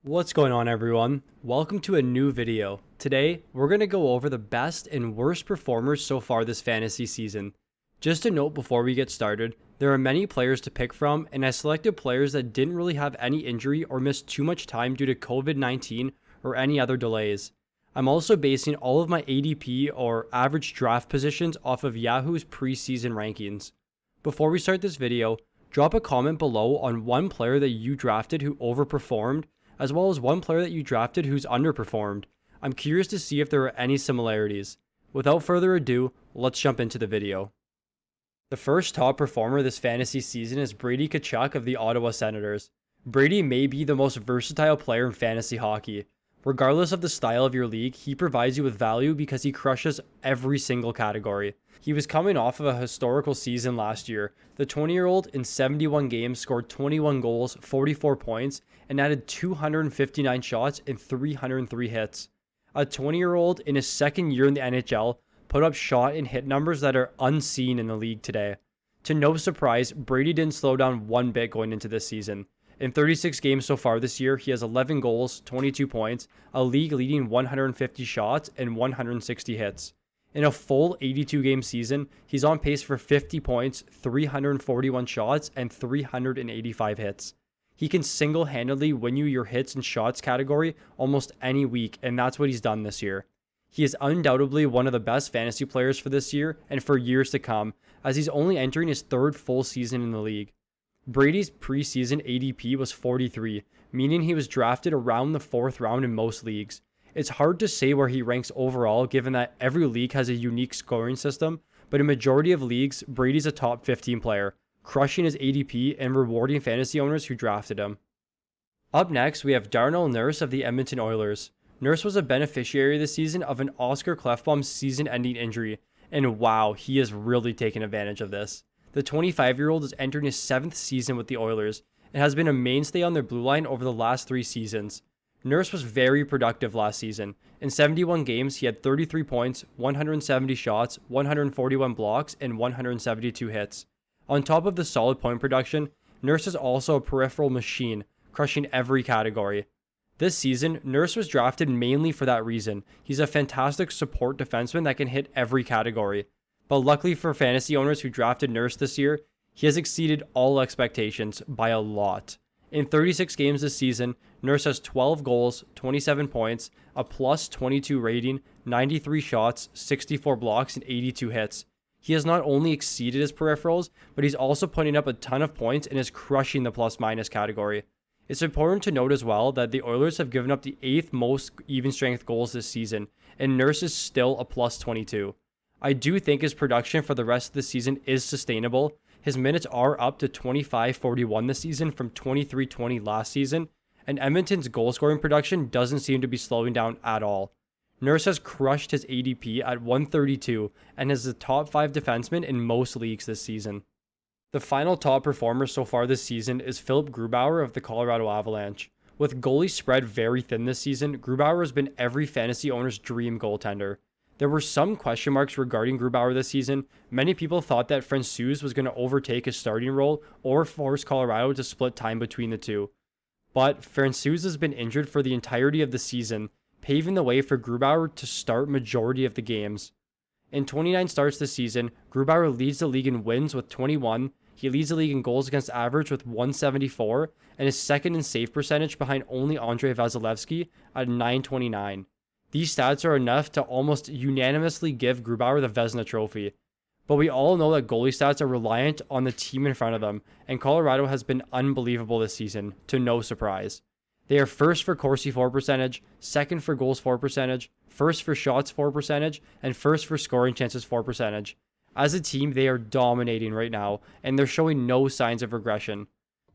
What's going on, everyone? Welcome to a new video. Today, we're going to go over the best and worst performers so far this fantasy season. Just a note before we get started, there are many players to pick from, and I selected players that didn't really have any injury or missed too much time due to COVID-19 or any other delays. I'm also basing all of my ADP or average draft positions off of Yahoo's preseason rankings. Before we start this video, drop a comment below on one player that you drafted who overperformed, as well as one player that you drafted who's underperformed. I'm curious to see if there are any similarities. Without further ado, let's jump into the video. The first top performer this fantasy season is Brady Tkachuk of the Ottawa Senators. Brady may be the most versatile player in fantasy hockey. Regardless of the style of your league, he provides you with value because he crushes every single category. He was coming off of a historical season last year. The 20-year-old in 71 games scored 21 goals, 44 points, and added 259 shots and 303 hits. A 20-year-old in his second year in the NHL put up shot and hit numbers that are unseen in the league today. To no surprise, Brady didn't slow down one bit going into this season. In 36 games so far this year, he has 11 goals, 22 points, a league-leading 150 shots, and 160 hits. In a full 82-game season, he's on pace for 50 points, 341 shots, and 385 hits. He can single-handedly win you your hits and shots category almost any week, and that's what he's done this year. He is undoubtedly one of the best fantasy players for this year and for years to come, as he's only entering his third full season in the league. Brady's preseason ADP was 43, meaning he was drafted around the 4th round in most leagues. It's hard to say where he ranks overall given that every league has a unique scoring system, but in majority of leagues, Brady's a top 15 player, crushing his ADP and rewarding fantasy owners who drafted him. Up next, we have Darnell Nurse of the Edmonton Oilers. Nurse was a beneficiary this season of an Oscar Klefbom season-ending injury, and wow, he has really taken advantage of this. The 25-year-old is entering his 7th season with the Oilers and has been a mainstay on their blue line over the last 3 seasons. Nurse was very productive last season. In 71 games, he had 33 points, 170 shots, 141 blocks, and 172 hits. On top of the solid point production, Nurse is also a peripheral machine, crushing every category. This season, Nurse was drafted mainly for that reason. He's a fantastic support defenseman that can hit every category. But luckily for fantasy owners who drafted Nurse this year, he has exceeded all expectations by a lot. In 36 games this season, Nurse has 12 goals, 27 points, a plus 22 rating, 93 shots, 64 blocks, and 82 hits. He has not only exceeded his peripherals, but he's also putting up a ton of points and is crushing the plus-minus category. It's important to note as well that the Oilers have given up the 8th most even-strength goals this season, and Nurse is still a plus 22. I do think his production for the rest of the season is sustainable. His minutes are up to 25.41 this season from 23.20 last season, and Edmonton's goal-scoring production doesn't seem to be slowing down at all. Nurse has crushed his ADP at 132 and is the top 5 defenseman in most leagues this season. The final top performer so far this season is Philipp Grubauer of the Colorado Avalanche. With goalies spread very thin this season, Grubauer has been every fantasy owner's dream goaltender. There were some question marks regarding Grubauer this season. Many people thought that Francouz was going to overtake his starting role or force Colorado to split time between the two. But Francouz has been injured for the entirety of the season, paving the way for Grubauer to start majority of the games. In 29 starts this season, Grubauer leads the league in wins with 21, he leads the league in goals against average with 174, and is second in save percentage behind only Andrei Vasilevsky at 929. These stats are enough to almost unanimously give Grubauer the Vezina Trophy. But we all know that goalie stats are reliant on the team in front of them, and Colorado has been unbelievable this season, to no surprise. They are first for Corsi for percentage, second for goals for percentage, first for shots for percentage, and first for scoring chances for percentage. As a team, they are dominating right now, and they're showing no signs of regression.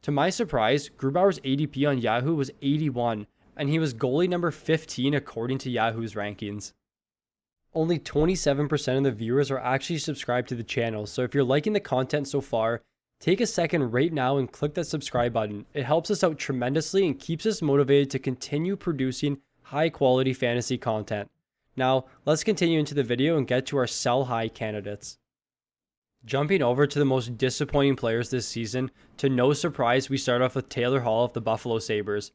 To my surprise, Grubauer's ADP on Yahoo was 81, and he was goalie number 15 according to Yahoo's rankings. Only 27% of the viewers are actually subscribed to the channel, so if you're liking the content so far, take a second right now and click that subscribe button. It helps us out tremendously and keeps us motivated to continue producing high quality fantasy content. Now, let's continue into the video and get to our sell high candidates. Jumping over to the most disappointing players this season, to no surprise, we start off with Taylor Hall of the Buffalo Sabres.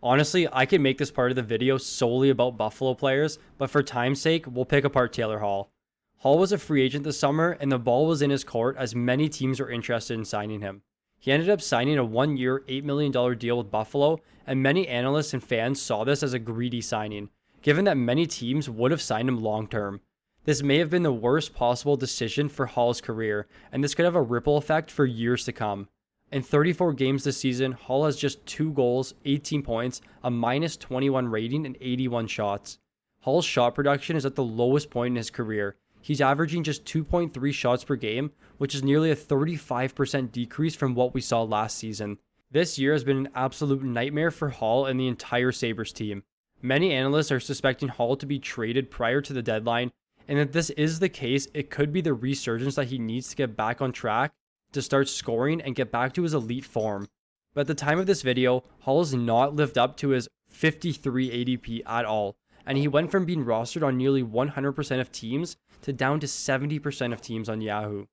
Honestly, I could make this part of the video solely about Buffalo players, but for time's sake, we'll pick apart Taylor Hall. Hall was a free agent this summer, and the ball was in his court as many teams were interested in signing him. He ended up signing a 1-year, $8 million deal with Buffalo, and many analysts and fans saw this as a greedy signing, given that many teams would have signed him long-term. This may have been the worst possible decision for Hall's career, and this could have a ripple effect for years to come. In 34 games this season, Hall has just 2 goals, 18 points, a -21 rating, and 81 shots. Hall's shot production is at the lowest point in his career. He's averaging just 2.3 shots per game, which is nearly a 35% decrease from what we saw last season. This year has been an absolute nightmare for Hall and the entire Sabres team. Many analysts are suspecting Hall to be traded prior to the deadline, and if this is the case, it could be the resurgence that he needs to get back on track to start scoring and get back to his elite form. But at the time of this video, Hall has not lived up to his 53 ADP at all, and he went from being rostered on nearly 100% of teams to down to 70% of teams on Yahoo.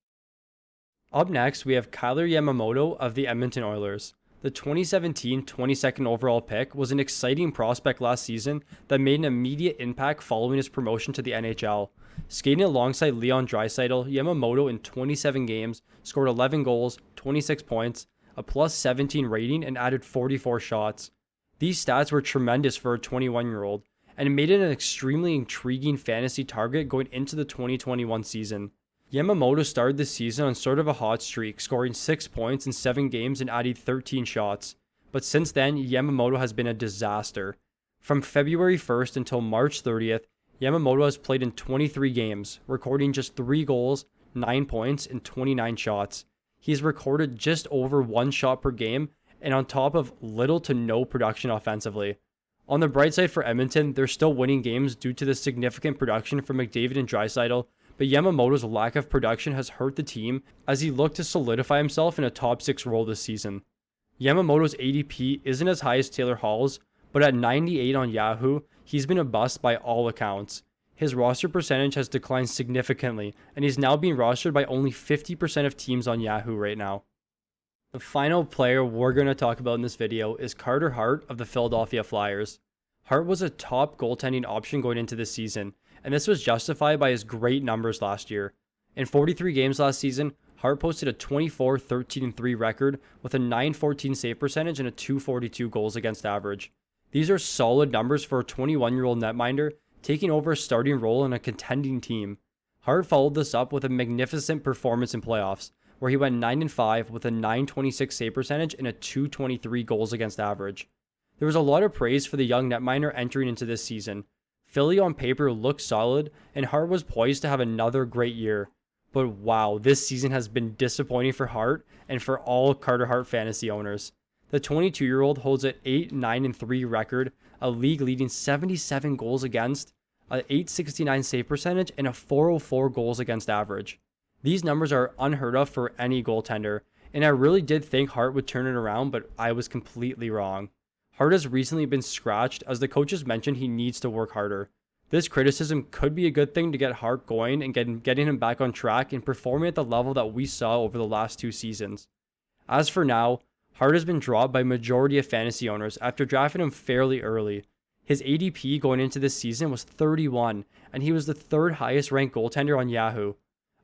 Up next, we have Kailer Yamamoto of the Edmonton Oilers. The 2017 22nd overall pick was an exciting prospect last season that made an immediate impact following his promotion to the NHL. Skating alongside Leon Draisaitl, Yamamoto in 27 games scored 11 goals, 26 points, a +17 rating, and added 44 shots. These stats were tremendous for a 21-year-old, and it made it an extremely intriguing fantasy target going into the 2021 season. Yamamoto started the season on sort of a hot streak, scoring 6 points in 7 games and adding 13 shots. But since then, Yamamoto has been a disaster. From February 1st until March 30th, Yamamoto has played in 23 games, recording just 3 goals, 9 points, and 29 shots. He's recorded just over 1 shot per game, and on top of little to no production offensively. On the bright side for Edmonton, they're still winning games due to the significant production from McDavid and Draisaitl, but Yamamoto's lack of production has hurt the team as he looked to solidify himself in a top 6 role this season. Yamamoto's ADP isn't as high as Taylor Hall's, but at 98 on Yahoo, he's been a bust by all accounts. His roster percentage has declined significantly, and he's now being rostered by only 50% of teams on Yahoo right now. The final player we're going to talk about in this video is Carter Hart of the Philadelphia Flyers. Hart was a top goaltending option going into this season, and this was justified by his great numbers last year. In 43 games last season, Hart posted a 24-13-3 record with a .914 save percentage and a .242 goals against average. These are solid numbers for a 21-year-old netminder taking over a starting role in a contending team. Hart followed this up with a magnificent performance in playoffs, where he went 9-5 with a .926 save percentage and a .223 goals against average. There was a lot of praise for the young netminder entering into this season. Philly on paper looked solid, and Hart was poised to have another great year. But wow, this season has been disappointing for Hart and for all Carter Hart fantasy owners. The 22-year-old holds an 8-9-3 record, a league-leading 77 goals against, a .869 save percentage, and a .404 goals against average. These numbers are unheard of for any goaltender, and I really did think Hart would turn it around, but I was completely wrong. Hart has recently been scratched as the coaches mentioned he needs to work harder. This criticism could be a good thing to get Hart going and getting him back on track and performing at the level that we saw over the last 2 seasons. As for now, Hart has been dropped by majority of fantasy owners after drafting him fairly early. His ADP going into this season was 31, and he was the 3rd highest ranked goaltender on Yahoo.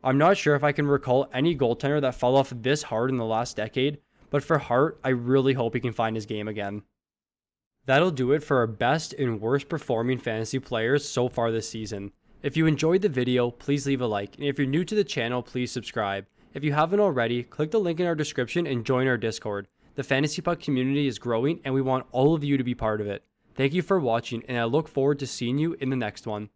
I'm not sure if I can recall any goaltender that fell off this hard in the last decade, but for Hart, I really hope he can find his game again. That'll do it for our best and worst performing fantasy players so far this season. If you enjoyed the video, please leave a like, and if you're new to the channel, please subscribe. If you haven't already, click the link in our description and join our Discord. The Fantasy Puck community is growing, and we want all of you to be part of it. Thank you for watching, and I look forward to seeing you in the next one.